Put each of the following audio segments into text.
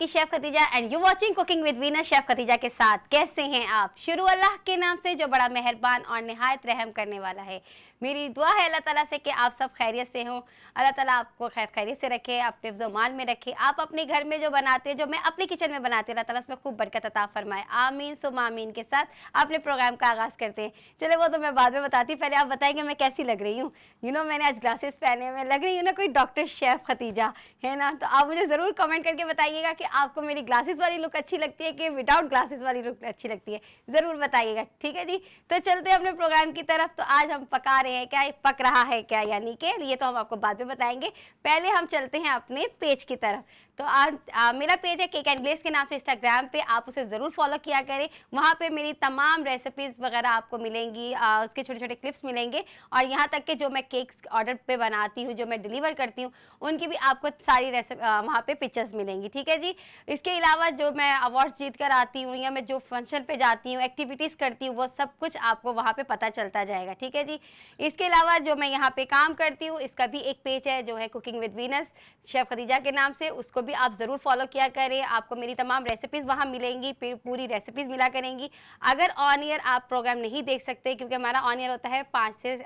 आपकी chef Khatija and you watching cooking with Venus chef Khatija के साथ। कैसे हैं आप? शुरू अल्लाह के नाम से जो बड़ा मेहरबान और निहायत रहम करने वाला है। मेरी दुआ है अल्लाह ताला से कि आप सब खैरियत से हों। अल्लाह ताला आपको खैरियत से रखे, अपने ज़माल में रखे। आप अपने घर में जो बनाते हैं, जो मैं अपने किचन में बनाती हूँ, अल्लाह ताला उसमें खूब बरकत अता फरमाए। आमीन सुम आमीन के साथ अपने प्रोग्राम का आगाज़ करते हैं। चलो वो तो मैं बाद में बताती, पहले आप बताएंगे मैं कैसी लग रही हूँ। मैंने आज ग्लासेस पहने हुए, लग रही हूँ ना कोई डॉक्टर शेफ खतीजा, है ना? तो आप मुझे ज़रूर कमेंट करके बताइएगा कि आपको मेरी ग्लासेस वाली लुक अच्छी लगती है कि विदाउट ग्लासेस वाली लुक अच्छी लगती है, ज़रूर बताइएगा। ठीक है जी, तो चलते हैं अपने प्रोग्राम की तरफ। तो आज हम पका रहे हैं क्या, पक रहा है क्या, यानी कि ये तो हम आपको बाद में बताएंगे। पहले हम चलते हैं अपने पेज की तरफ। तो आज मेरा पेज है केक एंड ग्लेस के नाम से इंस्टाग्राम पे, आप उसे ज़रूर फॉलो किया करें। वहाँ पे मेरी तमाम रेसिपीज़ वगैरह आपको मिलेंगी, उसके छोटे छोटे क्लिप्स मिलेंगे, और यहाँ तक कि जो मैं केक्स ऑर्डर पे बनाती हूँ, जो मैं डिलीवर करती हूँ, उनकी भी आपको सारी रेसिपी वहाँ पे पिक्चर्स मिलेंगी। ठीक है जी। इसके अलावा जो मैं अवार्ड्स जीत कर आती हूँ या मैं जो फंक्शन पे जाती हूँ, एक्टिविटीज़ करती हूँ, वो सब कुछ आपको वहाँ पे पता चलता जाएगा। ठीक है जी। इसके अलावा जो मैं यहाँ पे काम करती हूँ, इसका भी एक पेज है जो है cooking with Venus chef Khadija के नाम से, उसको भी आप ज़रूर फॉलो किया करें। आपको मेरी तमाम रेसिपीज़ वहाँ मिलेंगी, पूरी रेसिपीज़ मिला करेंगी। अगर ऑन ईयर आप प्रोग्राम नहीं देख सकते, क्योंकि हमारा ऑन ईयर होता है 5 से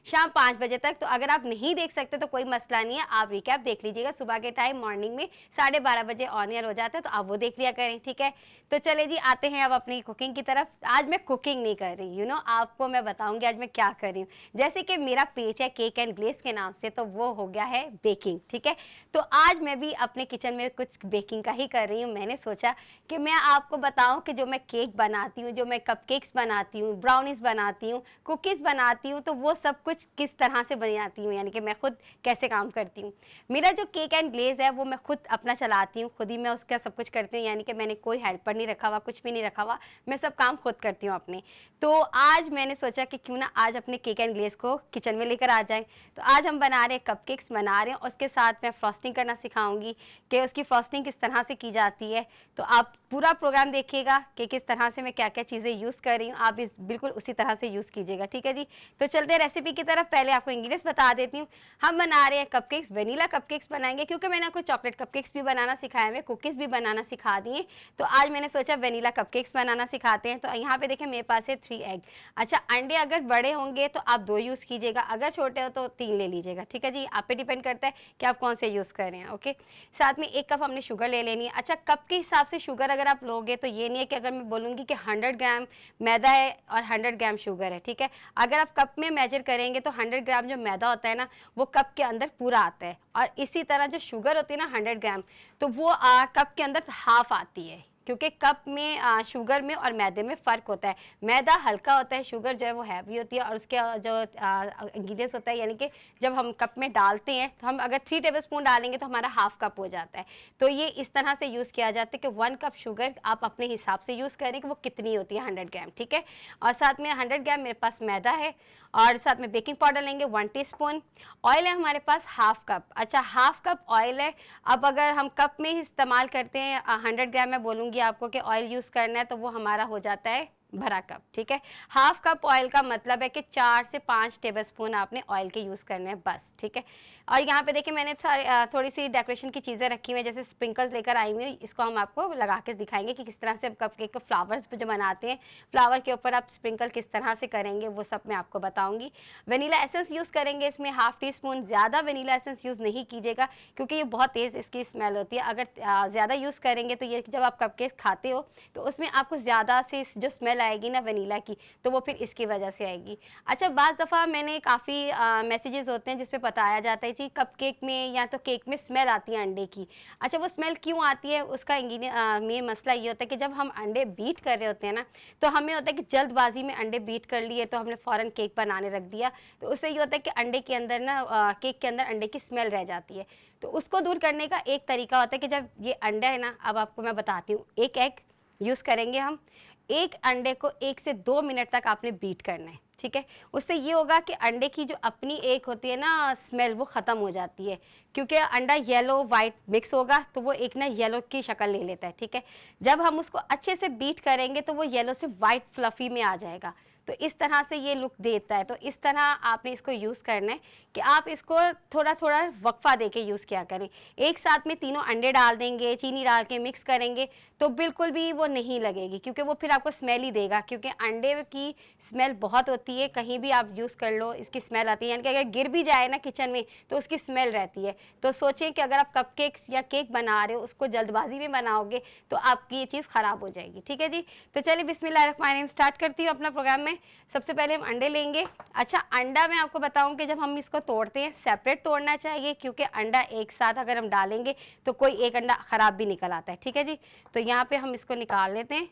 शाम 5 बजे तक, तो अगर आप नहीं देख सकते तो कोई मसला नहीं है, आप रिकैप देख लीजिएगा। सुबह के टाइम मॉर्निंग में 12:30 बजे ऑन ईयर हो जाता है, तो आप वो देख लिया करें। ठीक है, तो चले जी, आते हैं अब अपनी कुकिंग की तरफ। आज मैं कुकिंग नहीं कर रही, आपको मैं बताऊंगी आज मैं क्या कर रही हूँ। जैसे कि मेरा पेज है केक एंड ग्लेस के नाम से, तो वो हो गया है बेकिंग। ठीक है, तो आज मैं भी अपने किचन में कुछ बेकिंग का ही कर रही हूँ। मैंने सोचा कि मैं आपको बताऊं कि जो मैं केक बनाती हूँ, जो मैं कपकेक्स बनाती हूँ, ब्राउनीज बनाती हूँ, कुकीज़ बनाती हूँ, तो वो सब कुछ किस तरह से बनाती हूँ, यानी कि मैं खुद कैसे काम करती हूँ। मेरा जो केक एंड ग्लेज है वो मैं खुद अपना चलाती हूँ, खुद ही मैं उसका सब कुछ करती हूँ, यानी कि मैंने कोई हेल्पर नहीं रखा हुआ, कुछ भी नहीं रखा हुआ, मैं सब काम खुद करती हूँ अपने। तो आज मैंने सोचा कि क्यों ना आज अपने केक एंड ग्लेज को किचन में लेकर आ जाए। तो आज हम बना रहे हैं कपकेक्स बना रहे हैं, उसके साथ मैं फ्रॉस्टिंग करना सिखाऊंगी कि उसकी फ्रॉस्टिंग किस तरह से की जाती है। तो आप पूरा प्रोग्राम देखिएगा कि किस तरह से मैं क्या क्या चीज़ें यूज़ कर रही हूँ, आप इस बिल्कुल उसी तरह से यूज़ कीजिएगा। ठीक है जी, तो चलते हैं रेसिपी की तरफ। पहले आपको इंग्रेडिएंट्स बता देती हूँ। हम बना रहे हैं कपकेक्स, वेनीला कपकेक्स बनाएंगे, क्योंकि मैंने आपको चॉकलेट कपकेक्स भी बनाना सिखाए हुए, कुकीज़ भी बनाना सिखा दिए, तो आज मैंने सोचा वेनीला कपकेक्स बनाना सिखाते हैं। तो यहाँ पे देखें मेरे पास है 3 एग। अच्छा, अंडे अगर बड़े होंगे तो आप 2 यूज़ कीजिएगा, अगर छोटे हो तो 3 ले लीजिएगा। ठीक है जी, आप पे डिपेंड करता है कि आप कौन से यूज़ कर रहे हैं। ओके, साथ में 1 कप हमने शुगर ले लेनी है। अच्छा, कप के हिसाब से शुगर अगर आप लोगे तो ये नहीं है कि अगर मैं बोलूँगी कि 100 ग्राम मैदा है और 100 ग्राम शुगर है। ठीक है, अगर आप कप में मेजर करेंगे तो 100 ग्राम जो मैदा होता है ना, वो कप के अंदर पूरा आता है, और इसी तरह जो शुगर होती है ना 100 ग्राम, तो वो कप के अंदर हाफ आती है, क्योंकि कप में शुगर में और मैदे में फ़र्क होता है। मैदा हल्का होता है, शुगर जो है वो हैवी होती है, और उसके जो इंग्रीडियंट्स होता है, यानी कि जब हम कप में डालते हैं तो हम अगर 3 टेबलस्पून डालेंगे तो हमारा हाफ कप हो जाता है। तो ये इस तरह से यूज़ किया जाता है कि 1 कप शुगर आप अपने हिसाब से यूज़ करें कि वो कितनी होती है, 100 ग्राम। ठीक है, और साथ में 100 ग्राम मेरे पास मैदा है, और साथ में बेकिंग पाउडर लेंगे 1 टीस्पून। ऑयल है हमारे पास हाफ कप। अच्छा, हाफ कप ऑयल है। अब अगर हम कप में ही इस्तेमाल करते हैं 100 ग्राम, मैं बोलूँगी आपको कि ऑयल यूज़ करना है, तो वो हमारा हो जाता है भरा कप। ठीक है, हाफ कप ऑयल का मतलब है कि 4 से 5 टेबलस्पून आपने ऑयल के यूज़ करने हैं बस। ठीक है, और यहाँ पे देखिए मैंने थोड़ी सी डेकोरेशन की चीज़ें रखी हुई हैं, जैसे स्प्रिंकल्स लेकर आई हुई हूँ। इसको हम आपको लगा के दिखाएंगे कि किस तरह से हम कपकेक को फ्लावर्स पे जो बनाते हैं, फ्लावर के ऊपर आप स्प्रिंकल किस तरह से करेंगे, वो सब मैं आपको बताऊँगी। वेनीला एसेंस यूज़ करेंगे इसमें हाफ टी स्पून, ज़्यादा वेनीला एसेंस यूज़ नहीं कीजिएगा, क्योंकि ये बहुत तेज़ इसकी स्मेल होती है। अगर ज़्यादा यूज़ करेंगे तो ये जब आप कपकेक खाते हो तो उसमें आपको ज़्यादा से जो स्मेल आएगी ना वनीला की, तो वो फिर इसकी वजह से आएगी। अच्छा, बाज़ दफ़ा मैंने काफ़ी मैसेजेस होते हैं जिस पे बताया जाता है जी कपकेक में या तो केक में स्मेल आती है अंडे की। अच्छा, वो स्मेल क्यों आती है, उसका मेन मसला ये होता है कि जब हम अंडे बीट कर रहे होते हैं ना, तो हमें होता है कि जल्दबाजी में अंडे बीट कर लिए, तो हमने फ़ौरन केक बनाने रख दिया, तो उससे ये होता है कि अंडे के अंदर ना केक के अंदर अंडे की स्मेल रह जाती है। तो उसको दूर करने का एक तरीका होता है कि जब ये अंडा है ना, अब आपको मैं बताती हूँ, 1 एग यूज़ करेंगे हम। 1 अंडे को 1 से 2 मिनट तक आपने बीट करना है। ठीक है, उससे ये होगा कि अंडे की जो अपनी एक होती है ना स्मेल, वो ख़त्म हो जाती है, क्योंकि अंडा येलो वाइट मिक्स होगा तो वो एक ना येलो की शक्ल ले लेता है। ठीक है, जब हम उसको अच्छे से बीट करेंगे तो वो येलो से वाइट फ्लफी में आ जाएगा। तो इस तरह से ये लुक देता है। तो इस तरह आपने इसको यूज़ करना है कि आप इसको थोड़ा-थोड़ा वक्फा देके यूज़ किया करें। एक साथ में तीनों अंडे डाल देंगे, चीनी डाल के मिक्स करेंगे तो बिल्कुल भी वो नहीं लगेगी, क्योंकि वो फिर आपको स्मेल ही देगा, क्योंकि अंडे की स्मेल बहुत होती है। कहीं भी आप यूज़ कर लो इसकी स्मेल आती है, यानी कि अगर गिर भी जाए ना किचन में तो उसकी स्मेल रहती है। तो सोचें कि अगर आप कपकेक्स या केक बना रहे हो, उसको जल्दबाजी में बनाओगे तो आपकी ये चीज़ ख़राब हो जाएगी। ठीक है जी? तो चलिए बिस्मिल्लाहिर्रहमानिर्रहीम स्टार्ट करती हूँ अपना प्रोग्राम में। सबसे पहले हम अंडे लेंगे। अच्छा, अंडा मैं आपको बताऊँ कि जब हम इसको तोड़ते हैं सेपरेट तोड़ना चाहिए, क्योंकि अंडा एक साथ अगर हम डालेंगे तो कोई एक अंडा ख़राब भी निकल आता है। ठीक है जी? तो यहाँ पे हम इसको निकाल लेते हैं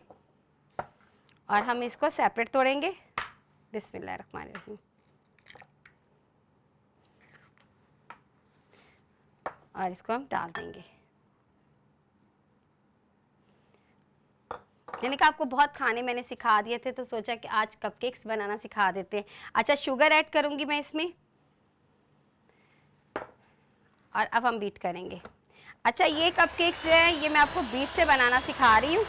और हम इसको सेपरेट तोड़ेंगे। बिस्मिल्लाहिर्रहमानिर्रहीम। और इसको हम डाल देंगे। यानी कि आपको बहुत खाने मैंने सिखा दिए थे तो सोचा कि आज कपकेक्स बनाना सिखा देते हैं। अच्छा, शुगर ऐड करूँगी मैं इसमें और अब हम बीट करेंगे। अच्छा, ये कपकेक्स जो है ये मैं आपको बीट से बनाना सिखा रही हूँ।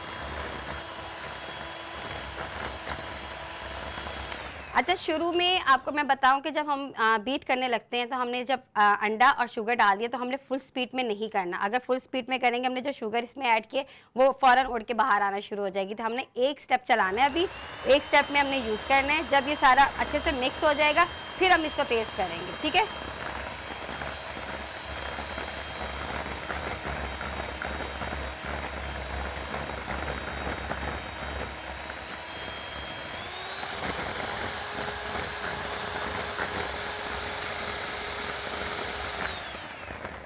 अच्छा, शुरू में आपको मैं बताऊं कि जब हम बीट करने लगते हैं तो हमने जब अंडा और शुगर डाल दिया तो हमने फुल स्पीड में नहीं करना। अगर फुल स्पीड में करेंगे, हमने जो शुगर इसमें ऐड किए वो फ़ौरन उड़ के बाहर आना शुरू हो जाएगी। तो हमने एक स्टेप चलाना है, अभी एक स्टेप में हमने यूज़ करना है। जब ये सारा अच्छे से मिक्स हो जाएगा फिर हम इसको तेज़ करेंगे। ठीक है?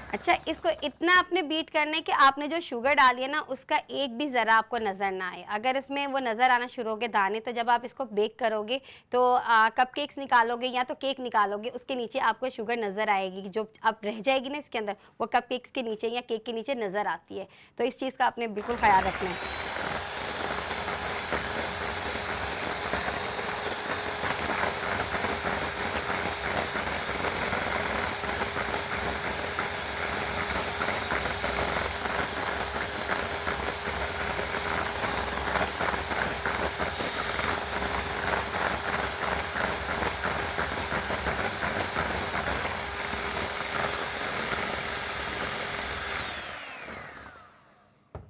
अच्छा, इसको इतना आपने बीट करना है कि आपने जो शुगर डाली है ना उसका एक भी ज़रा आपको नज़र ना आए। अगर इसमें वो नज़र आना शुरू हो गए दाने, तो जब आप इसको बेक करोगे तो कपकेक्स निकालोगे या तो केक निकालोगे, उसके नीचे आपको शुगर नज़र आएगी। जो अब रह जाएगी ना इसके अंदर, वो कपकेक्स के नीचे या केक के नीचे नज़र आती है। तो इस चीज़ का आपने बिल्कुल ख़्याल रखना है।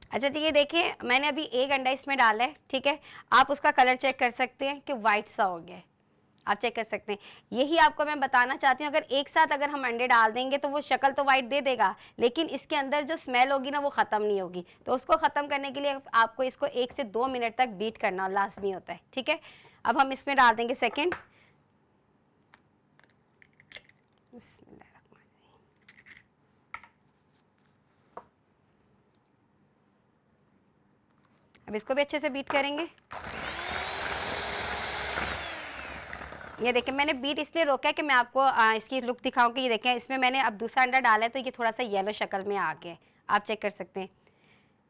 अच्छा, तो ये देखिए मैंने अभी एक अंडा इसमें डाला है। ठीक है? आप उसका कलर चेक कर सकते हैं कि वाइट सा हो गया है। आप चेक कर सकते हैं। यही आपको मैं बताना चाहती हूँ, अगर एक साथ अगर हम अंडे डाल देंगे तो वो शक्ल तो वाइट दे देगा, लेकिन इसके अंदर जो स्मेल होगी ना वो ख़त्म नहीं होगी। तो उसको ख़त्म करने के लिए आपको इसको 1 से 2 मिनट तक बीट करना लाज़मी होता है। ठीक है? अब हम इसमें डाल देंगे सेकंड। अब इसको भी अच्छे से बीट करेंगे। ये देखिए मैंने बीट इसलिए रोका है कि मैं आपको इसकी लुक दिखाऊं कि ये देखें इसमें मैंने अब दूसरा अंडा डाला है तो ये थोड़ा सा येलो शक्ल में आ गया है। आप चेक कर सकते हैं।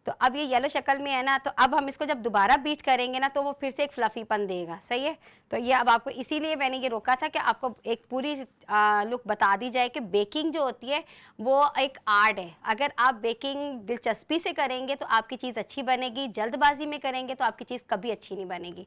तो अब ये येलो शक्ल में है ना, तो अब हम इसको जब दोबारा बीट करेंगे ना तो वो फिर से एक फ्लफीपन देगा। सही है? तो ये अब आपको इसीलिए मैंने ये रोका था कि आपको एक पूरी लुक बता दी जाए कि बेकिंग जो होती है वो एक आर्ट है। अगर आप बेकिंग दिलचस्पी से करेंगे तो आपकी चीज़ अच्छी बनेगी, जल्दबाजी में करेंगे तो आपकी चीज़ कभी अच्छी नहीं बनेगी।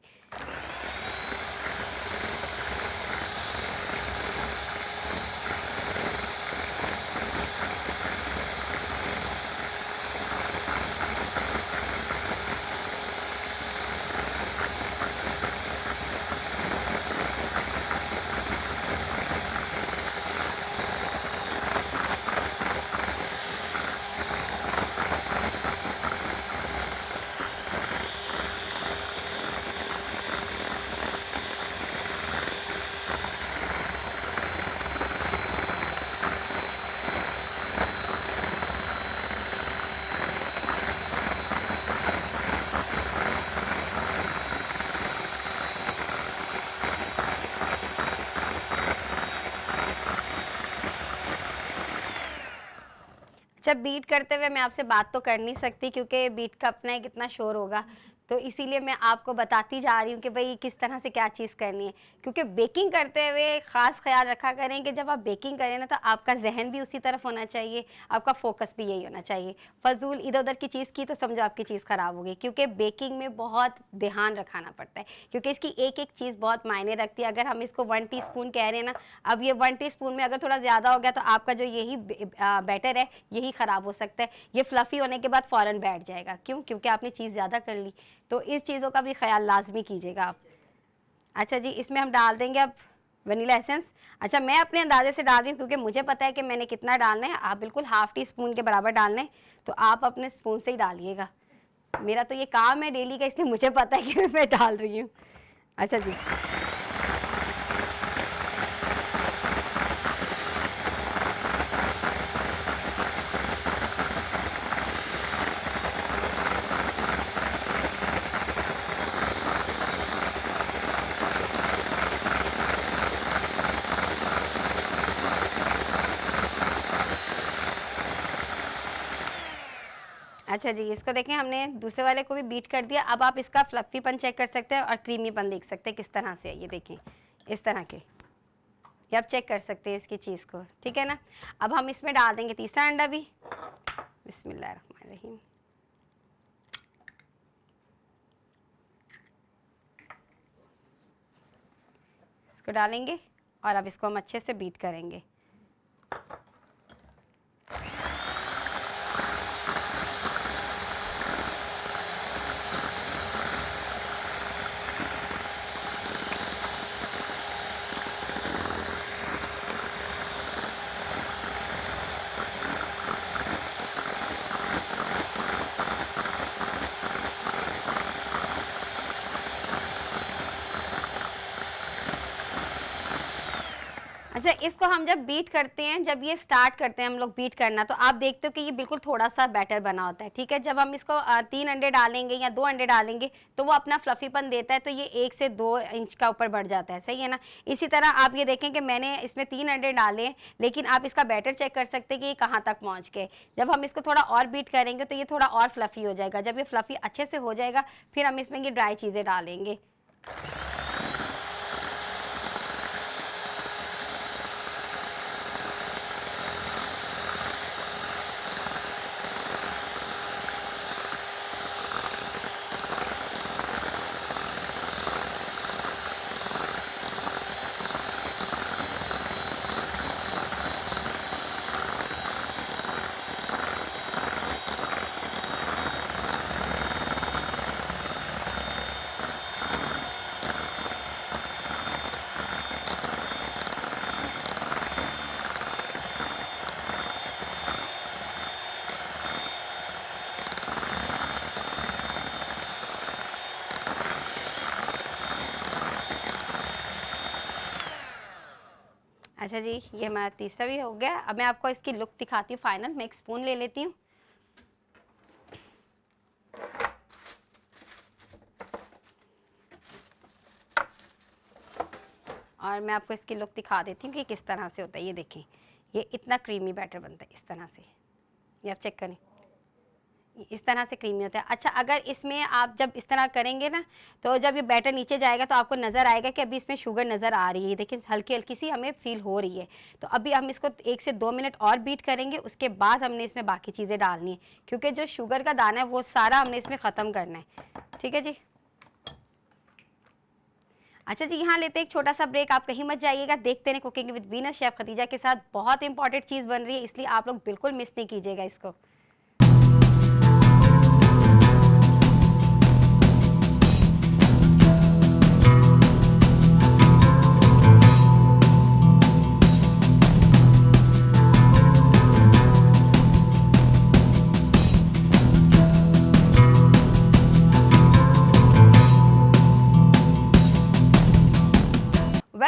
जब बीट करते हुए मैं आपसे बात तो कर नहीं सकती, क्योंकि बीट का अपना एक इतना शोर होगा। तो इसीलिए मैं आपको बताती जा रही हूँ कि भई किस तरह से क्या चीज़ करनी है। क्योंकि बेकिंग करते हुए ख़ास ख़्याल रखा करें कि जब आप बेकिंग करें ना, तो आपका ज़हन भी उसी तरफ होना चाहिए, आपका फ़ोकस भी यही होना चाहिए। फ़ज़ूल इधर-उधर की चीज़ की तो समझो आपकी चीज़ ख़राब हो गई, क्योंकि बेकिंग में बहुत ध्यान रखाना पड़ता है, क्योंकि इसकी एक-एक चीज़ बहुत मायने रखती है। अगर हम इसको 1 टीस्पून कह रहे हैं ना, अब ये 1 टीस्पून में अगर थोड़ा ज़्यादा हो गया तो आपका जो यही बैटर है, यही ख़राब हो सकता है। ये फ्लफ़ी होने के बाद फ़ौरन बैठ जाएगा। क्यों? क्योंकि आपने चीज़ ज़्यादा कर ली। तो इस चीज़ों का भी ख़्याल लाज़मी कीजिएगा आप। अच्छा जी, इसमें हम डाल देंगे अब वनीला एसेंस। अच्छा, मैं अपने अंदाज़े से डाल रही हूँ क्योंकि मुझे पता है कि मैंने कितना डालना है। आप बिल्कुल हाफ़ टी स्पून के बराबर डालना है, तो आप अपने स्पून से ही डालिएगा। मेरा तो ये काम है डेली का, इसलिए मुझे पता है कि मैं डाल रही हूँ। अच्छा जी। अच्छा जी, इसको देखें हमने दूसरे वाले को भी बीट कर दिया। अब आप इसका फ्लफ़ीपन चेक कर सकते हैं और क्रीमीपन देख सकते हैं किस तरह से है। ये देखें, इस तरह के। ये आप चेक कर सकते हैं इसकी चीज़ को, ठीक है ना? अब हम इसमें डाल देंगे तीसरा अंडा भी। बिस्मिल्लाहिर्रहमानिर्रहीम। इसको डालेंगे और अब इसको हम अच्छे से बीट करेंगे। अच्छा, इसको हम जब बीट करते हैं, जब ये स्टार्ट करते हैं हम लोग बीट करना, तो आप देखते हो कि ये बिल्कुल थोड़ा-सा बैटर बना होता है, ठीक है? जब हम इसको 3 अंडे डालेंगे या 2 अंडे डालेंगे, तो वो अपना फ्लफ़ीपन देता है, तो ये 1 से 2 इंच का ऊपर बढ़ जाता है, सही है ना? इसी तरह आप ये देखें कि मैंने इसमें 3 अंडे डाले हैं, लेकिन आप इसका बैटर चेक कर सकते हैं कि ये कहाँ तक पहुँच गए। जब हम इसको थोड़ा और बीट करेंगे, तो ये थोड़ा और फ्लफ़ी हो जाएगा। जब ये फ्लफ़ी अच्छे से हो जाएगा, फिर हम इसमें ये ड्राई चीज़ें डालेंगे। अच्छा जी, ये हमारा तीसरा भी हो गया। अब मैं आपको इसकी लुक दिखाती हूँ फाइनल। मैं एक स्पून ले लेती हूँ। और मैं आपको इसकी लुक दिखा देती हूँ कि किस तरह से होता है। ये देखें, ये इतना क्रीमी बैटर बनता है इस तरह से। ये आप चेक करें, इस तरह से क्रीमी होता है। अच्छा, अगर इसमें आप जब इस तरह करेंगे ना, तो जब ये बैटर नीचे जाएगा तो आपको नज़र आएगा कि अभी इसमें शुगर नज़र आ रही है। देखिए, हल्की-हल्की सी हमें फ़ील हो रही है। तो अभी हम इसको 1 से 2 मिनट और बीट करेंगे, उसके बाद हमने इसमें बाकी चीज़ें डालनी है, क्योंकि जो शुगर का दाना है वो सारा हमने इसमें ख़त्म करना है। ठीक है जी। अच्छा जी, यहाँ लेते हैं एक छोटा सा ब्रेक। आप कहीं मत जाइएगा, देखते रहें cooking with Venus chef Khadija के साथ। बहुत इंपॉर्टेंट चीज़ बन रही है, इसलिए आप लोग बिल्कुल मिस नहीं कीजिएगा इसको।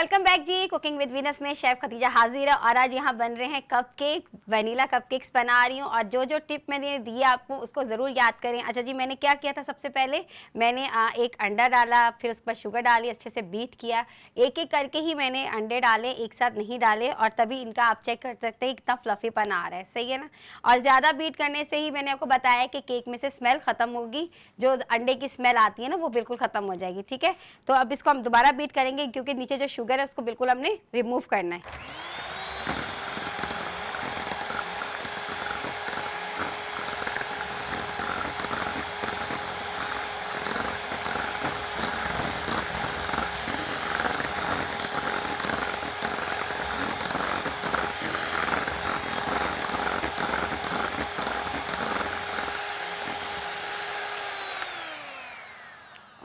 वेलकम बैक जी। कुकिंग विद वीनस में शेफ खतीजा हाजिर है और आज यहाँ बन रहे हैं कपकेक। वनीला कपकेक्स बना रही हूँ और जो जो टिप मैंने दी आपको उसको ज़रूर याद करें। अच्छा जी, मैंने क्या किया था, सबसे पहले मैंने एक अंडा डाला, फिर उसके बाद शुगर डाली, अच्छे से बीट किया। एक एक करके ही मैंने अंडे डाले, एक साथ नहीं डाले, और तभी इनका आप चेक कर सकते हैं कितना फ्लफीपन आ रहा है। सही है ना। और ज़्यादा बीट करने से ही मैंने आपको बताया कि केक में से स्मेल ख़त्म होगी, जो अंडे की स्मेल आती है ना वो बिल्कुल ख़त्म हो जाएगी। ठीक है, तो अब इसको हम दोबारा बीट करेंगे क्योंकि नीचे जो शुगर है उसको बिल्कुल हमने रिमूव करना है।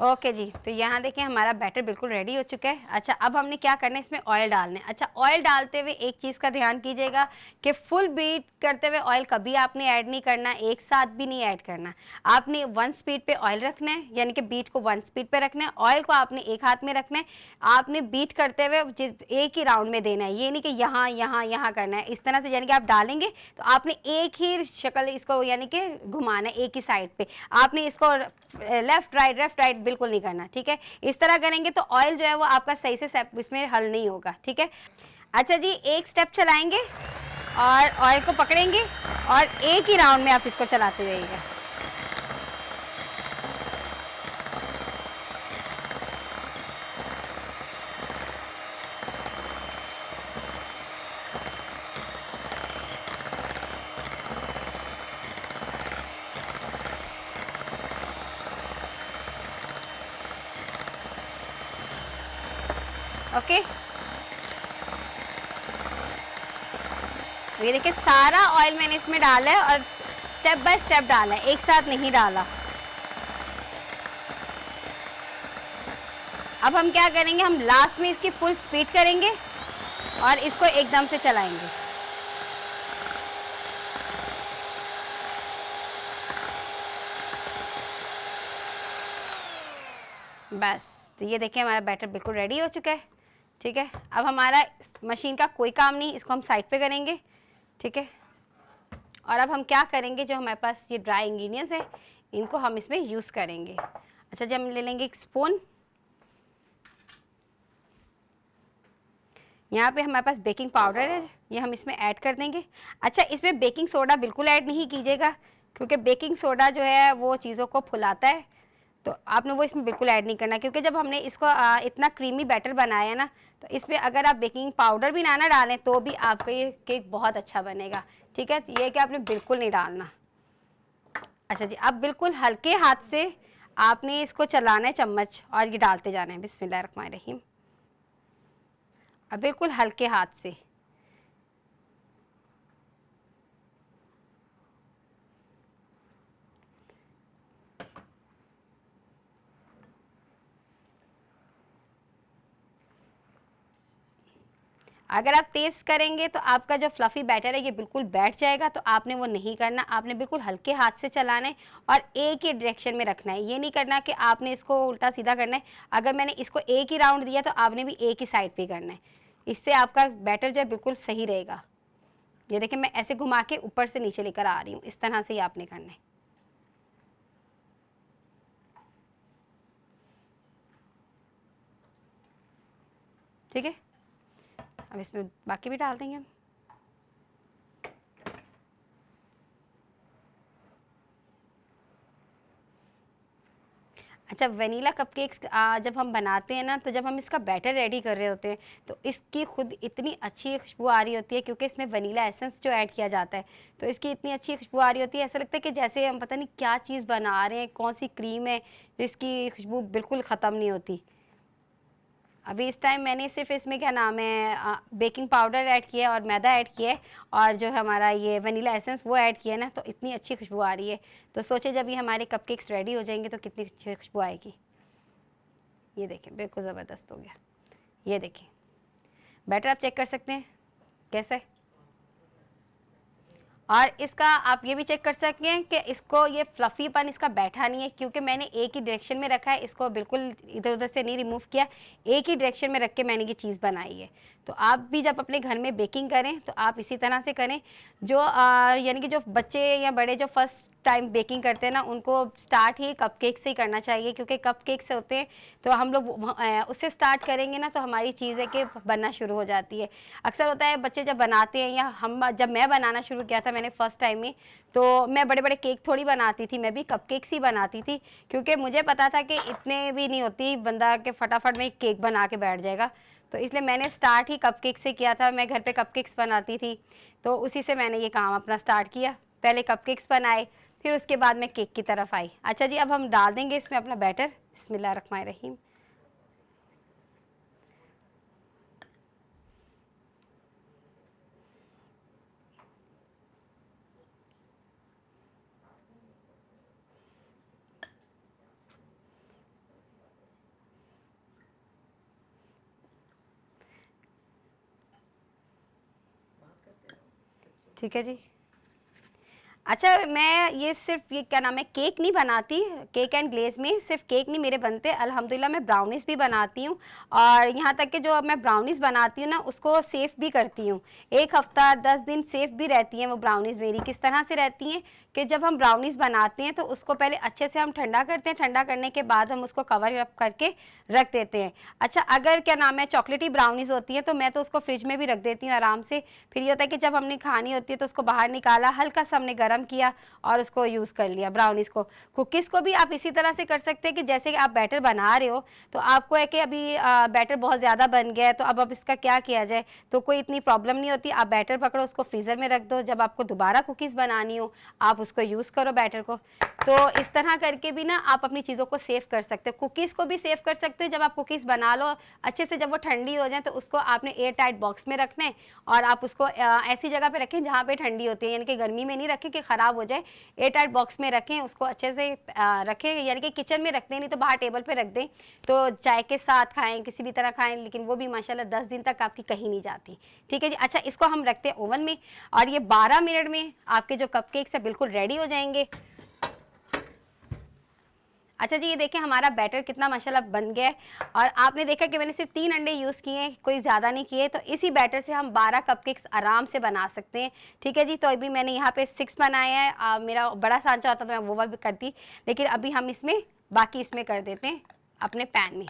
ओके जी, तो यहाँ देखिए हमारा बैटर बिल्कुल रेडी हो चुका है। अच्छा, अब हमने क्या करना है, इसमें ऑयल डालना है। अच्छा, ऑयल डालते हुए एक चीज़ का ध्यान कीजिएगा कि फुल बीट करते हुए ऑयल कभी आपने ऐड नहीं करना, एक साथ भी नहीं ऐड करना। आपने 1 स्पीड पे ऑयल रखना है, यानी कि बीट को 1 स्पीड पे रखना है, ऑयल को आपने एक हाथ में रखना है। आपने बीट करते हुए एक ही राउंड में देना है, ये नहीं कि यहाँ यहाँ यहाँ करना है। इस तरह से यानी कि आप डालेंगे तो आपने एक ही शक्ल इसको यानी कि घुमाना है एक ही साइड पे। आपने इसको लेफ्ट राइट बिल्कुल नहीं करना। ठीक है, इस तरह करेंगे तो ऑयल जो है वो आपका सही से इसमें हल नहीं होगा। ठीक है। अच्छा जी, एक स्टेप चलाएंगे और ऑयल को पकड़ेंगे और एक ही राउंड में आप इसको चलाते रहिएगा। ओके, ये देखिए सारा ऑयल मैंने इसमें डाला है और स्टेप बाय स्टेप डाला है, एक साथ नहीं डाला। अब हम क्या करेंगे, हम लास्ट में इसकी फुल स्पीड करेंगे और इसको एकदम से चलाएंगे। बस, तो ये देखिए हमारा बैटर बिल्कुल रेडी हो चुका है। ठीक है, अब हमारा मशीन का कोई काम नहीं, इसको हम साइड पे करेंगे। ठीक है, और अब हम क्या करेंगे, जो हमारे पास ये ड्राई इंग्रेडिएंट्स है इनको हम इसमें यूज़ करेंगे। अच्छा जी, हम ले लेंगे एक स्पून। यहाँ पे हमारे पास बेकिंग पाउडर है, ये हम इसमें ऐड कर देंगे। अच्छा, इसमें बेकिंग सोडा बिल्कुल ऐड नहीं कीजिएगा क्योंकि बेकिंग सोडा जो है वो चीज़ों को फुलाता है, तो आपने वो इसमें बिल्कुल ऐड नहीं करना क्योंकि जब हमने इसको इतना क्रीमी बैटर बनाया ना, तो इसमें अगर आप बेकिंग पाउडर भी ना डालें तो भी आपका ये केक बहुत अच्छा बनेगा। ठीक है, ये कि आपने बिल्कुल नहीं डालना। अच्छा जी, अब बिल्कुल हल्के हाथ से आपने इसको चलाना है चम्मच और ये डालते जाना है। बिस्मिल्लाहिर्रहमानिर्रहीम। अब बिल्कुल हल्के हाथ से। अगर आप तेज़ करेंगे तो आपका जो फ्लफ़ी बैटर है ये बिल्कुल बैठ जाएगा, तो आपने वो नहीं करना। आपने बिल्कुल हल्के हाथ से चलाना है और एक ही डायरेक्शन में रखना है। ये नहीं करना कि आपने इसको उल्टा सीधा करना है। अगर मैंने इसको एक ही राउंड दिया तो आपने भी एक ही साइड पे करना है। इससे आपका बैटर जो है बिल्कुल सही रहेगा। ये देखिए मैं ऐसे घुमा के ऊपर से नीचे लेकर आ रही हूँ, इस तरह से ही आपने करना है। ठीक है, अब इसमें बाकी भी डाल देंगे हम। अच्छा, वनीला कपकेक्स जब हम बनाते हैं ना, तो जब हम इसका बैटर रेडी कर रहे होते हैं तो इसकी खुद इतनी अच्छी खुशबू आ रही होती है क्योंकि इसमें वनीला एसेंस जो ऐड किया जाता है, तो इसकी इतनी अच्छी खुशबू आ रही होती है, ऐसा लगता है कि जैसे हम पता नहीं क्या चीज़ बना रहे हैं, कौन सी क्रीम है जो इसकी खुशबू बिल्कुल ख़त्म नहीं होती। अभी इस टाइम मैंने सिर्फ इसमें क्या नाम है बेकिंग पाउडर ऐड किया है और मैदा ऐड किया है और जो हमारा ये वनीला एसेंस वो ऐड किया है ना, तो इतनी अच्छी खुशबू आ रही है। तो सोचिए जब ये हमारे कपकेक्स रेडी हो जाएंगे तो कितनी अच्छी खुशबू आएगी। ये देखिए बिल्कुल ज़बरदस्त हो गया। ये देखिए बैटर आप चेक कर सकते हैं कैसा है। और इसका आप ये भी चेक कर सकते हैं कि इसको ये फ्लफीपन इसका बैठा नहीं है, क्योंकि मैंने एक ही डायरेक्शन में रखा है, इसको बिल्कुल इधर-उधर से नहीं रिमूव किया, एक ही डायरेक्शन में रख के मैंने ये चीज़ बनाई है। तो आप भी जब अपने घर में बेकिंग करें तो आप इसी तरह से करें। जो यानी कि जो बच्चे या बड़े जो फर्स्ट टाइम बेकिंग करते हैं ना, उनको स्टार्ट ही कपकेक से ही करना चाहिए, क्योंकि कपकेक्स होते हैं तो हम लोग उससे स्टार्ट करेंगे ना तो हमारी चीज़ है कि बनना शुरू हो जाती है। अक्सर होता है बच्चे जब बनाते हैं, या हम जब मैं बनाना शुरू किया था मैंने फर्स्ट टाइम में, तो मैं बड़े-बड़े केक थोड़ी बनाती थी, मैं भी कपकेक्स ही बनाती थी, क्योंकि मुझे पता था कि इतने भी नहीं होती बंदा के फटाफट में केक बना के बैठ जाएगा। तो इसलिए मैंने स्टार्ट ही कपकेक से किया था। मैं घर पे कपकेक्स बनाती थी, तो उसी से मैंने ये काम अपना स्टार्ट किया। पहले कपकेक्स बनाए, फिर उसके बाद मैं केक की तरफ आई। अच्छा जी, अब हम डाल देंगे इसमें अपना बैटर। बिस्मिल्लाहिर्रहमानिर्रहीम। ठीक है जी। अच्छा, मैं ये सिर्फ ये क्या नाम है केक नहीं बनाती, केक एंड ग्लेज़ में सिर्फ केक नहीं मेरे बनते, अल्हम्दुलिल्लाह मैं ब्राउनीज़ भी बनाती हूँ। और यहाँ तक कि जो मैं ब्राउनीज़ बनाती हूँ ना, उसको सेफ़ भी करती हूँ। 1 हफ़्ता 10 दिन सेफ़ भी रहती हैं वो ब्राउनीज़ मेरी। किस तरह से रहती हैं कि जब हम ब्राउनीज़ बनाते हैं तो उसको पहले अच्छे से हम ठंडा करते हैं, ठंडा करने के बाद हम उसको कवर अप करके रख देते हैं। अच्छा, अगर क्या नाम है चॉकलेटी ब्राउनीज़ होती हैं तो मैं तो उसको फ्रिज में भी रख देती हूँ आराम से। फिर ये होता है कि जब हमने खानी होती है तो उसको बाहर निकाला, हल्का सा हमने गरम किया और उसको यूज़ कर लिया ब्राउनीज़ को। कुकीज़ को भी आप इसी तरह से कर सकते हैं कि जैसे कि आप बैटर बना रहे हो, तो आपको है कि अभी बैटर बहुत ज़्यादा बन गया है, तो अब इसका क्या किया जाए, तो कोई इतनी प्रॉब्लम नहीं होती। आप बैटर पकड़ो, उसको फ्रीज़र में रख दो, जब आपको दोबारा कुकीज़ बनानी हो आप उसको यूज़ करो बैटर को। तो इस तरह करके भी ना आप अपनी चीज़ों को सेव कर सकते हो। कुकीज़ को भी सेव कर सकते हो। जब आप कुकीज़ बना लो अच्छे से, जब वो ठंडी हो जाए तो उसको आपने एयर टाइट बॉक्स में रखना है, और आप उसको ऐसी जगह पे रखें जहाँ पे ठंडी होती है, यानी कि गर्मी में नहीं रखें कि ख़राब हो जाए। एयर टाइट बॉक्स में रखें, उसको अच्छे से रखें, यानी कि किचन में रख दें, नहीं तो बाहर टेबल पे रख दें, तो चाय के साथ खाएं, किसी भी तरह खाएं, लेकिन वो भी माशाल्लाह 10 दिन तक आपकी कहीं नहीं जाती। ठीक है जी। अच्छा, इसको हम रखते हैं ओवन में, और ये 12 मिनट में आपके जो कपकेक्स है बिल्कुल रेडी हो जाएंगे। अच्छा जी, ये देखें हमारा बैटर कितना माशाल्लाह बन गया है, और आपने देखा कि मैंने सिर्फ 3 अंडे यूज़ किए हैं, कोई ज़्यादा नहीं किए। तो इसी बैटर से हम 12 कपकेक्स आराम से बना सकते हैं। ठीक है जी। तो अभी मैंने यहाँ पे 6 बनाए हैं। मेरा बड़ा सांचा होता तो मैं वो भी करती, लेकिन अभी हम इसमें बाकी इसमें कर देते हैं अपने पैन में।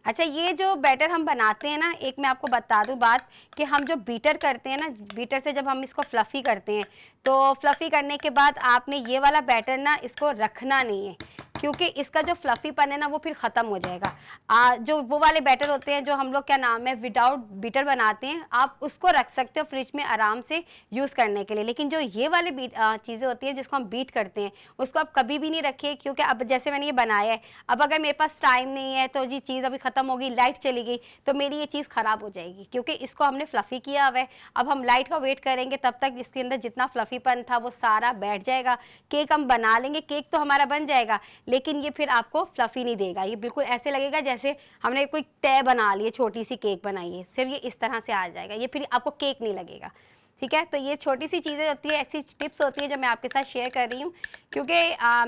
अच्छा, ये जो बैटर हम बनाते हैं ना, एक मैं आपको बता दूं बात, कि हम जो बीटर करते हैं ना, बीटर से जब हम इसको फ्लफ़ी करते हैं, तो फ्लफ़ी करने के बाद आपने ये वाला बैटर ना इसको रखना नहीं है, क्योंकि इसका जो फ्लफ़ीपन है ना वो फिर ख़त्म हो जाएगा। जो वो वाले बैटर होते हैं जो हम लोग क्या नाम है विदाउट बीटर बनाते हैं, आप उसको रख सकते हो फ्रिज में आराम से यूज़ करने के लिए। लेकिन जो ये वाले चीज़ें होती हैं जिसको हम बीट करते हैं, उसको आप कभी भी नहीं रखिए, क्योंकि अब जैसे मैंने ये बनाया है, अब अगर मेरे पास टाइम नहीं है तो ये चीज़ अभी ख़त्म हो गई, लाइट चली गई, तो मेरी ये चीज़ ख़राब हो जाएगी, क्योंकि इसको हमने फ्लफ़ी किया हुआ है। अब हम लाइट का वेट करेंगे, तब तक इसके अंदर जितना फ्लफ़ीपन था वो सारा बैठ जाएगा। केक हम बना लेंगे, केक तो हमारा बन जाएगा, लेकिन ये फिर आपको फ्लफ़ी नहीं देगा। ये बिल्कुल ऐसे लगेगा जैसे हमने कोई तय बना ली है, छोटी सी केक बनाई है, सिर्फ ये इस तरह से आ जाएगा, ये फिर आपको केक नहीं लगेगा। ठीक है। तो ये छोटी सी चीज़ें होती है, ऐसी टिप्स होती है जो मैं आपके साथ शेयर कर रही हूँ, क्योंकि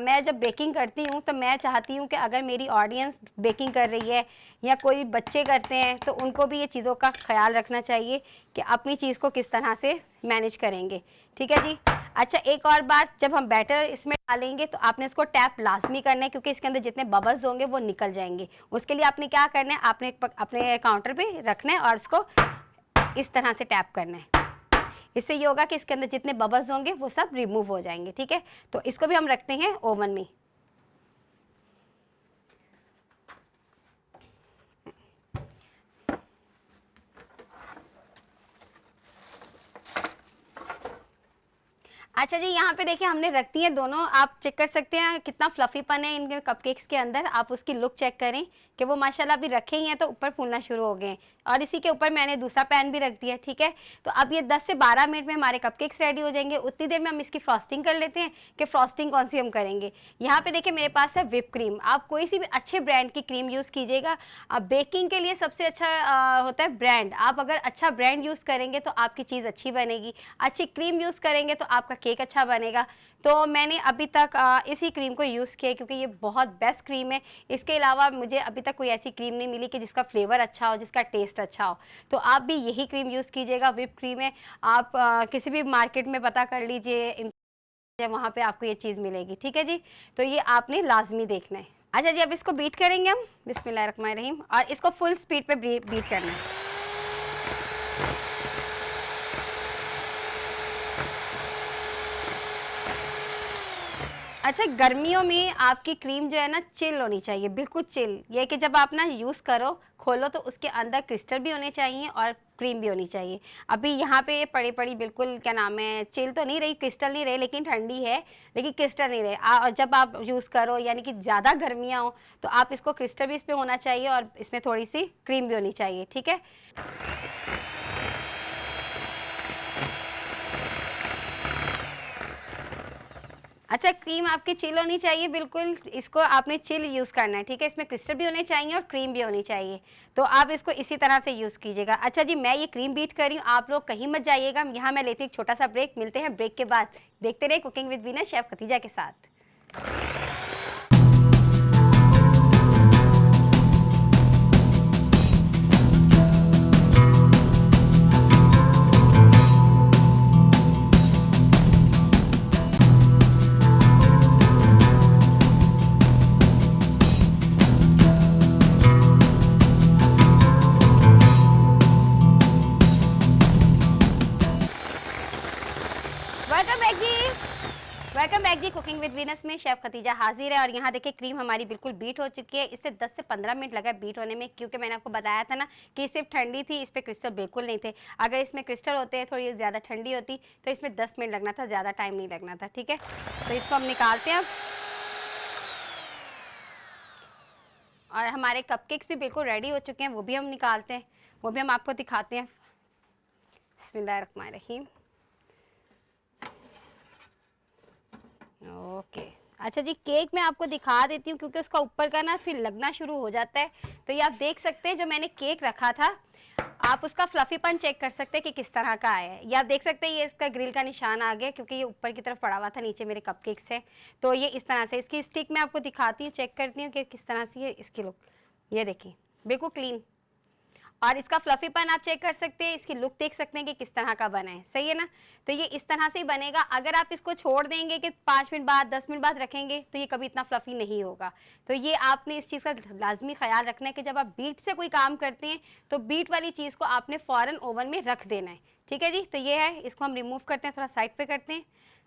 मैं जब बेकिंग करती हूँ तो मैं चाहती हूँ कि अगर मेरी ऑडियंस बेकिंग कर रही है या कोई बच्चे करते हैं तो उनको भी ये चीज़ों का ख्याल रखना चाहिए कि अपनी चीज़ को किस तरह से मैनेज करेंगे। ठीक है जी। अच्छा, एक और बात, जब हम बैटर इसमें डालेंगे तो आपने इसको टैप लाजमी करना है, क्योंकि इसके अंदर जितने बबल्स होंगे वो निकल जाएंगे। उसके लिए आपने क्या करना है, आपने अपने काउंटर पे रखना है और उसको इस तरह से टैप करना है। इससे ये होगा कि इसके अंदर जितने बबल्स होंगे वो सब रिमूव हो जाएंगे। ठीक है। तो इसको भी हम रखते हैं ओवन में। अच्छा जी, यहाँ पे देखिए हमने रख दी है दोनों। आप चेक कर सकते हैं कितना फ्लफीपन है इनके कपकेक्स के अंदर। आप उसकी लुक चेक करें कि वो माशाल्लाह अभी रखे ही हैं तो ऊपर फूलना शुरू हो गए हैं। और इसी के ऊपर मैंने दूसरा पैन भी रख दिया, ठीक है। तो अब ये 10 से 12 मिनट में हमारे कपकेक्स रेडी हो जाएंगे। उतनी देर में हम इसकी फ्रॉस्टिंग कर लेते हैं कि फ्रॉस्टिंग कौन सी हम करेंगे। यहाँ पे देखिए मेरे पास है व्हिप क्रीम। आप कोई सी भी अच्छे ब्रांड की क्रीम यूज़ कीजिएगा। अब बेकिंग के लिए सबसे अच्छा होता है ब्रांड। आप अगर अच्छा ब्रांड यूज़ करेंगे तो आपकी चीज़ अच्छी बनेगी, अच्छी क्रीम यूज़ करेंगे तो आपका केक अच्छा बनेगा। तो मैंने अभी तक इसी क्रीम को यूज़ किया क्योंकि ये बहुत बेस्ट क्रीम है। इसके अलावा मुझे अभी तक कोई ऐसी क्रीम नहीं मिली कि जिसका फ्लेवर अच्छा हो, जिसका टेस्ट अच्छा हो। तो आप भी यही क्रीम यूज़ कीजिएगा, व्हिप क्रीम है। आप किसी भी मार्केट में पता कर लीजिए, वहाँ पे आपको ये चीज़ मिलेगी, ठीक है जी। तो ये आपने लाजमी देखना है। अच्छा जी, अब इसको बीट करेंगे हम, बिस्मिल्लाहिर्रहमानिर्रहीम, और इसको फुल स्पीड पे बीट करना है। अच्छा, गर्मियों में आपकी क्रीम जो है ना चिल होनी चाहिए, बिल्कुल चिल। ये कि जब आप ना यूज़ करो, खोलो तो उसके अंदर क्रिस्टल भी होने चाहिए और क्रीम भी होनी चाहिए। अभी यहाँ पे ये पड़ी पड़ी बिल्कुल क्या नाम है, चिल तो नहीं रही, क्रिस्टल नहीं रहे, लेकिन ठंडी है, लेकिन क्रिस्टल नहीं रहे। और जब आप यूज़ करो यानी कि ज़्यादा गर्मियाँ हो तो आप इसको, क्रिस्टल भी इस पर होना चाहिए और इसमें थोड़ी सी क्रीम भी होनी चाहिए, ठीक है। अच्छा, क्रीम आपकी चिल होनी चाहिए बिल्कुल। इसको आपने चिल यूज़ करना है, ठीक है। इसमें क्रिस्टल भी होने चाहिए और क्रीम भी होनी चाहिए। तो आप इसको इसी तरह से यूज़ कीजिएगा। अच्छा जी, मैं ये क्रीम बीट कर रही हूँ, आप लोग कहीं मत जाइएगा। यहाँ मैं लेती हूँ एक छोटा सा ब्रेक। मिलते हैं ब्रेक के बाद। देखते रहे cooking with Venus chef Khatija के साथ। वेलकम बैक जी, वेलकम बैक जी। कुकिंग विद वीनस में शेफ खतीजा हाजिर है। और यहाँ देखिए क्रीम हमारी बिल्कुल बीट हो चुकी है। इससे 10 से 15 मिनट लगा बीट होने में, क्योंकि मैंने आपको बताया था ना कि सिर्फ ठंडी थी, इस पर क्रिस्टल बिल्कुल नहीं थे। अगर इसमें क्रिस्टल होते हैं, थोड़ी ज़्यादा ठंडी होती तो इसमें 10 मिनट लगना था, ज़्यादा टाइम नहीं लगना था, ठीक है। तो इसको हम निकालते हैं अब। और हमारे कपकेक्स भी बिल्कुल रेडी हो चुके हैं, वो भी हम निकालते हैं, वो भी हम आपको दिखाते हैं। बिस्मिल्लाहिर्रहमानिर्रहीम। ओके। अच्छा जी, केक मैं आपको दिखा देती हूँ क्योंकि उसका ऊपर का ना फिर लगना शुरू हो जाता है। तो ये आप देख सकते हैं, जो मैंने केक रखा था, आप उसका फ्लफीपन चेक कर सकते हैं कि किस तरह का आया है। ये आप देख सकते हैं, ये इसका ग्रिल का निशान आ गया क्योंकि ये ऊपर की तरफ पड़ा हुआ था, नीचे मेरे कपकेक से। तो ये इस तरह से, इसकी स्टिक मैं आपको दिखाती हूँ, चेक करती हूँ कि किस तरह से है इसकी लुक। ये देखिए बिल्कुल क्लीन। और इसका फ्लफीपन आप चेक कर सकते हैं, इसकी लुक देख सकते हैं कि किस तरह का बना है, सही है ना। तो ये इस तरह से ही बनेगा। अगर आप इसको छोड़ देंगे कि 5 मिनट बाद, 10 मिनट बाद रखेंगे, तो ये कभी इतना फ्लफी नहीं होगा। तो ये आपने इस चीज़ का लाजमी ख्याल रखना है कि जब आप बीट से कोई काम करते हैं तो बीट वाली चीज़ को आपने फ़ौरन ओवन में रख देना है, ठीक है जी। तो ये है, इसको हम रिमूव करते हैं, थोड़ा साइड पर करते हैं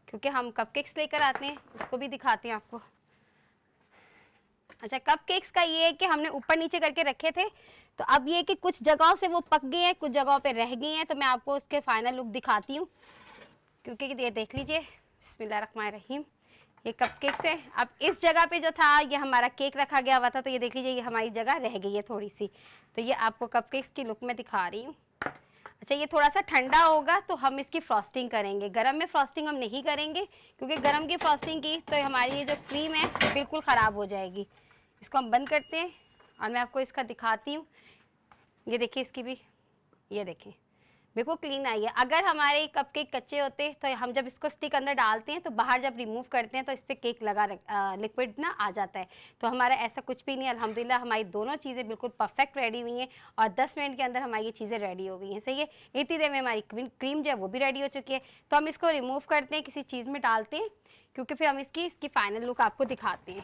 क्योंकि हम कपकेक्स लेकर आते हैं, उसको भी दिखाते हैं आपको। अच्छा, कपकेक्स का ये है कि हमने ऊपर नीचे करके रखे थे, तो अब ये कि कुछ जगहों से वो पक गए हैं, कुछ जगहों पे रह गई हैं। तो मैं आपको उसके फाइनल लुक दिखाती हूँ, क्योंकि ये देख लीजिए, बिस्मिल्लाहिर्रहमानिर्रहीम, ये कपकेक्स है। अब इस जगह पे जो था, ये हमारा केक रखा गया हुआ था, तो ये देख लीजिए, ये हमारी जगह रह गई है थोड़ी सी। तो ये आपको कपकेक्स की लुक में दिखा रही हूँ। अच्छा, ये थोड़ा सा ठंडा होगा तो हम इसकी फ्रॉस्टिंग करेंगे। गरम में फ्रॉस्टिंग हम नहीं करेंगे क्योंकि गरम की फ्रॉस्टिंग की तो हमारी ये जो क्रीम है बिल्कुल ख़राब हो जाएगी। इसको हम बंद करते हैं और मैं आपको इसका दिखाती हूँ। ये देखिए, इसकी भी, ये देखें बिल्कुल क्लीन आई है। अगर हमारे कपकेक कच्चे होते तो हम जब इसको स्टिक अंदर डालते हैं तो बाहर जब रिमूव करते हैं तो इस पर केक लगा लिक्विड ना आ जाता है। तो हमारा ऐसा कुछ भी नहीं, अल्हम्दुलिल्लाह हमारी दोनों चीज़ें बिल्कुल परफेक्ट रेडी हुई हैं और 10 मिनट के अंदर हमारी ये चीज़ें रेडी हो गई हैं, सही है। इतनी देर में हमारी क्रीम जो है वो भी रेडी हो चुकी है। तो हम इसको रिमूव करते हैं, किसी चीज़ में डालते हैं, क्योंकि फिर हम इसकी फाइनल लुक आपको दिखाते हैं।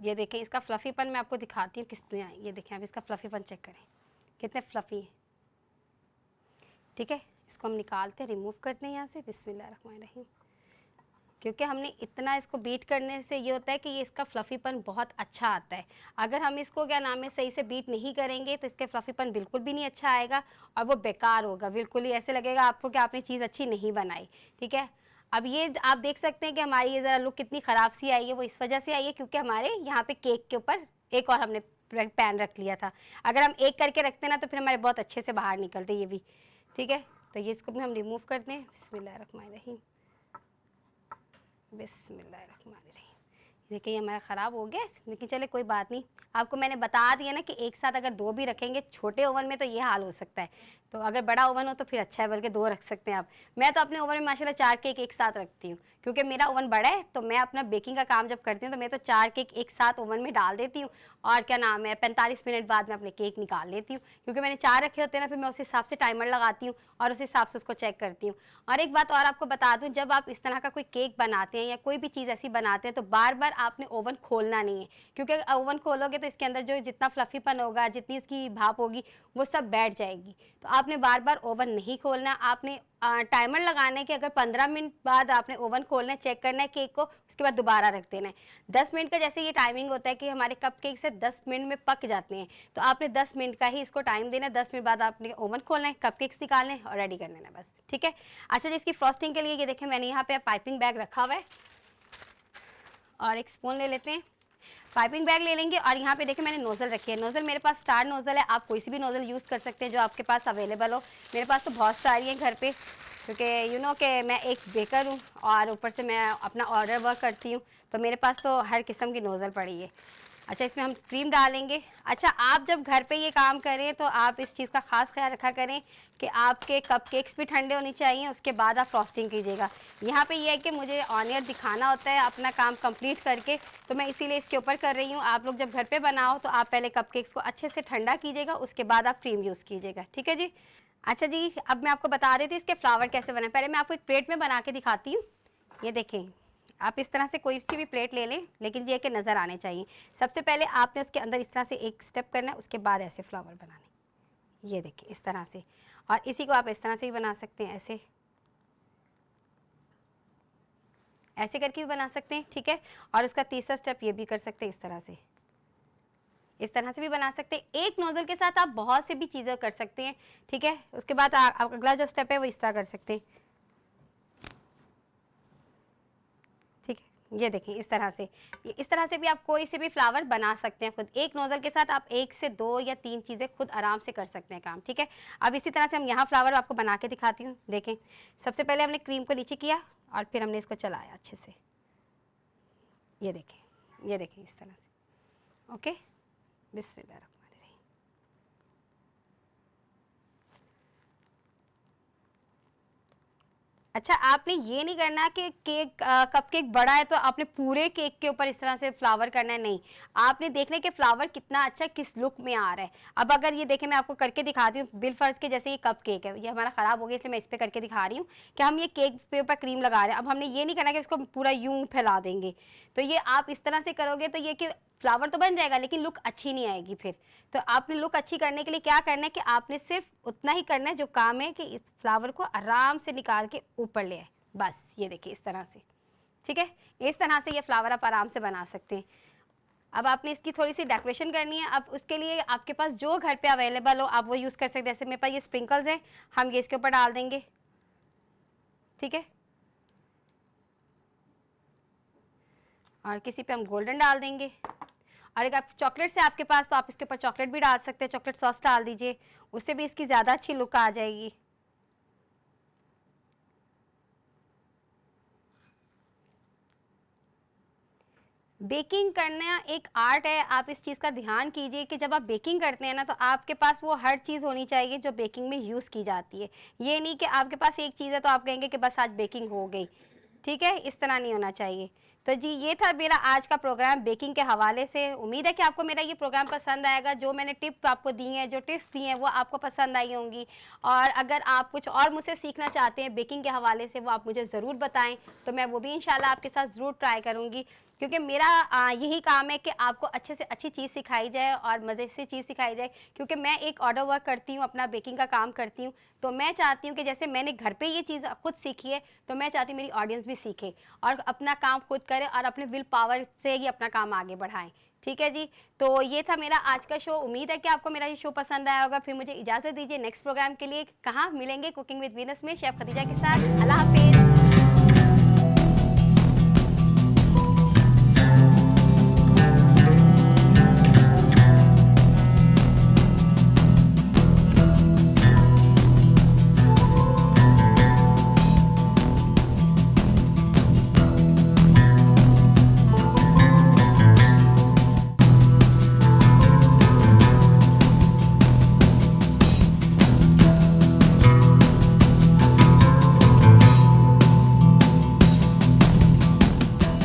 ये देखें, इसका फ्लफीपन मैं आपको दिखाती हूँ कितने, ये देखें, आप इसका फ्लफीपन चेक करें कितने फ्लफी है, ठीक है। इसको हम निकालते हैं, रिमूव करते हैं यहाँ से, बिस्मिल्लाहिर्रहमानिर्रहीम। क्योंकि हमने इतना इसको बीट करने से ये होता है कि ये इसका फ्लफीपन बहुत अच्छा आता है। अगर हम इसको क्या नाम है सही से बीट नहीं करेंगे तो इसके फ्लफीपन बिल्कुल भी नहीं अच्छा आएगा और वो बेकार होगा, बिल्कुल ही ऐसे लगेगा आपको कि आपने चीज़ अच्छी नहीं बनाई, ठीक है। अब ये आप देख सकते हैं कि हमारी ये ज़रा लुक कितनी ख़राब सी आई है, वो इस वजह से आई है क्योंकि हमारे यहाँ पे केक के ऊपर एक और हमने पैन रख लिया था। अगर हम एक करके रखते ना तो फिर हमारे बहुत अच्छे से बाहर निकलते ये भी, ठीक है। तो ये इसको भी हम रिमूव करते हैं। बिस्मिल्लाहिर्रहमानिर्रहीम, बिस्मिल्लाहिर्रहमानिर्रहीम। देखिए ये हमारा ख़राब हो गया, लेकिन चले कोई बात नहीं। आपको मैंने बता दिया ना कि एक साथ अगर 2 भी रखेंगे छोटे ओवन में तो ये हाल हो सकता है। तो अगर बड़ा ओवन हो तो फिर अच्छा है, बल्कि 2 रख सकते हैं आप। मैं तो अपने ओवन में माशाल्लाह 4 केक एक साथ रखती हूँ, क्योंकि मेरा ओवन बड़ा है। तो मैं अपना बेकिंग का काम जब करती हूँ तो मैं तो 4 केक एक साथ ओवन में डाल देती हूँ, और क्या नाम है 45 मिनट बाद मैं अपने केक निकाल लेती हूँ, क्योंकि मैंने 4 रखे होते हैं ना, फिर मैं उस हिसाब से टाइमर लगाती हूँ और उस हिसाब से उसको चेक करती हूँ। और एक बात और आपको बता दूँ, जब आप इस तरह का कोई केक बनाते हैं या कोई भी चीज़ ऐसी बनाते हैं तो बार बार आपने ओवन खोलना नहीं है, क्योंकि ओवन खोलोगे तो इसके अंदर जो जितना फ्लफीपन होगा, जितनी उसकी भाप होगी, वो सब बैठ जाएगी। तो आपने बार बार ओवन नहीं खोलना। आपने टाइमर लगाने के अगर 15 मिनट बाद आपने ओवन खोलना है, चेक करना है केक को, उसके बाद दोबारा रख देना है। 10 मिनट का जैसे ये टाइमिंग होता है कि हमारे कपकेक से 10 मिनट में पक जाते हैं, तो आपने 10 मिनट का ही इसको टाइम देना है। 10 मिनट बाद आपने ओवन खोलना है, कपकेक्स निकालने हैं और रेडी कर लेना है, बस, ठीक है। अच्छा जी, इसकी फ्रॉस्टिंग के लिए ये देखें मैंने यहाँ पे पाइपिंग बैग रखा हुआ है, और एक स्पून ले लेते हैं। पाइपिंग बैग ले लेंगे और यहाँ पे देखिए मैंने नोज़ल रखी है। नोज़ल मेरे पास स्टार नोज़ल है, आप कोई सी भी नोज़ल यूज़ कर सकते हैं जो आपके पास अवेलेबल हो। मेरे पास तो बहुत सारी हैं घर पे, क्योंकि यू नो कि मैं एक बेकर हूँ और ऊपर से मैं अपना ऑर्डर वर्क करती हूँ, तो मेरे पास तो हर किस्म की नोज़ल पड़ी है। अच्छा, इसमें हम क्रीम डालेंगे। अच्छा, आप जब घर पे ये काम करें तो आप इस चीज़ का ख़ास ख्याल रखा करें कि आपके कपकेक्स भी ठंडे होने चाहिए, उसके बाद आप फ्रॉस्टिंग कीजिएगा। यहाँ पे ये है कि मुझे ऑन एयर दिखाना होता है अपना काम कंप्लीट करके, तो मैं इसीलिए इसके ऊपर कर रही हूँ। आप लोग जब घर पे बनाओ तो आप पहले कपकेक्स को अच्छे से ठंडा कीजिएगा, उसके बाद आप क्रीम यूज़ कीजिएगा, ठीक है जी। अच्छा जी, अब मैं आपको बता देती हूँ इसके फ्लावर कैसे बनाए। पहले मैं आपको एक प्लेट में बना के दिखाती हूँ। ये देखें, आप इस तरह से कोई सी भी प्लेट ले लें, लेकिन ये कि नज़र आने चाहिए। सबसे पहले आपने उसके अंदर इस तरह से एक स्टेप करना है, उसके बाद ऐसे फ्लावर बनाने। ये देखिए इस तरह से, और इसी को आप इस तरह से भी बना सकते हैं, ऐसे ऐसे करके भी बना सकते हैं, ठीक है। और उसका तीसरा स्टेप ये भी कर सकते हैं, इस तरह से भी बना सकते हैं। एक नोज़ल के साथ आप बहुत सी भी चीज़ें कर सकते हैं, ठीक है। उसके बाद अगला जो स्टेप है वो इस तरह कर सकते हैं, ठीक है। ये देखें इस तरह से, इस तरह से भी आप कोई से भी फ्लावर बना सकते हैं खुद। एक नोज़ल के साथ आप 1 से 2 या 3 चीज़ें खुद आराम से कर सकते हैं काम, ठीक है। अब इसी तरह से हम यहाँ फ्लावर आपको बना के दिखाती हूँ। देखें, सबसे पहले हमने क्रीम को नीचे किया और फिर हमने इसको चलाया अच्छे से। ये देखें इस तरह से, ओके। बिस्मिल्लाह। अच्छा, आपने ये नहीं करना कि केक कपकेक बड़ा है तो आपने पूरे केक के ऊपर इस तरह से फ्लावर करना है, नहीं। आपने देखना है कि फ्लावर कितना अच्छा किस लुक में आ रहा है। अब अगर ये देखें, मैं आपको करके दिखाती हूँ। बिलफर्ज के जैसे ये कपकेक है, ये हमारा ख़राब हो गया, इसलिए मैं इस पर करके दिखा रही हूँ कि हम ये केक पे ऊपर क्रीम लगा रहे हैं। अब हमने ये नहीं करना कि इसको पूरा यूं फैला देंगे, तो ये आप इस तरह से करोगे तो ये कि फ्लावर तो बन जाएगा लेकिन लुक अच्छी नहीं आएगी फिर। तो आपने लुक अच्छी करने के लिए क्या करना है कि आपने सिर्फ उतना ही करना है जो काम है कि इस फ्लावर को आराम से निकाल के ऊपर ले आए, बस। ये देखिए इस तरह से, ठीक है। इस तरह से ये फ्लावर आप आराम से बना सकते हैं। अब आपने इसकी थोड़ी सी डेकोरेशन करनी है। अब उसके लिए आपके पास जो घर पे अवेलेबल हो आप वो यूज़ कर सकते हैं। जैसे मेरे पास ये स्प्रिंकल्स हैं, हम ये इसके ऊपर डाल देंगे, ठीक है। और किसी पे हम गोल्डन डाल देंगे। और अगर आप चॉकलेट से आपके पास तो आप इसके ऊपर चॉकलेट भी डाल सकते हैं, चॉकलेट सॉस डाल दीजिए, उससे भी इसकी ज़्यादा अच्छी लुक आ जाएगी। बेकिंग करना एक आर्ट है। आप इस चीज़ का ध्यान कीजिए कि जब आप बेकिंग करते हैं ना तो आपके पास वो हर चीज़ होनी चाहिए जो बेकिंग में यूज़ की जाती है। ये नहीं कि आपके पास एक चीज़ है तो आप कहेंगे कि बस आज बेकिंग हो गई, ठीक है। इस तरह नहीं होना चाहिए। तो जी, ये था मेरा आज का प्रोग्राम बेकिंग के हवाले से। उम्मीद है कि आपको मेरा ये प्रोग्राम पसंद आएगा। जो मैंने टिप आपको दी हैं, जो टिप्स दी हैं, वो आपको पसंद आई होंगी। और अगर आप कुछ और मुझसे सीखना चाहते हैं बेकिंग के हवाले से, वो आप मुझे ज़रूर बताएं, तो मैं वो भी इंशाल्लाह आपके साथ ज़रूर ट्राई करूँगी। क्योंकि मेरा यही काम है कि आपको अच्छे से अच्छी चीज़ सिखाई जाए और मज़े से चीज़ सिखाई जाए। क्योंकि मैं एक ऑर्डर वर्क करती हूँ, अपना बेकिंग का काम करती हूँ, तो मैं चाहती हूँ कि जैसे मैंने घर पे ये चीज़ खुद सीखी है, तो मैं चाहती हूँ मेरी ऑडियंस भी सीखे और अपना काम खुद करे और अपने विल पावर से ही अपना काम आगे बढ़ाएं, ठीक है जी। तो ये था मेरा आज का शो। उम्मीद है कि आपको मेरा ये शो पसंद आया होगा। फिर मुझे इजाज़त दीजिए। नेक्स्ट प्रोग्राम के लिए कहाँ मिलेंगे कुकिंग विद वीनस में शेफ़ खदीजा के साथ। अल्लाह हाफिज़।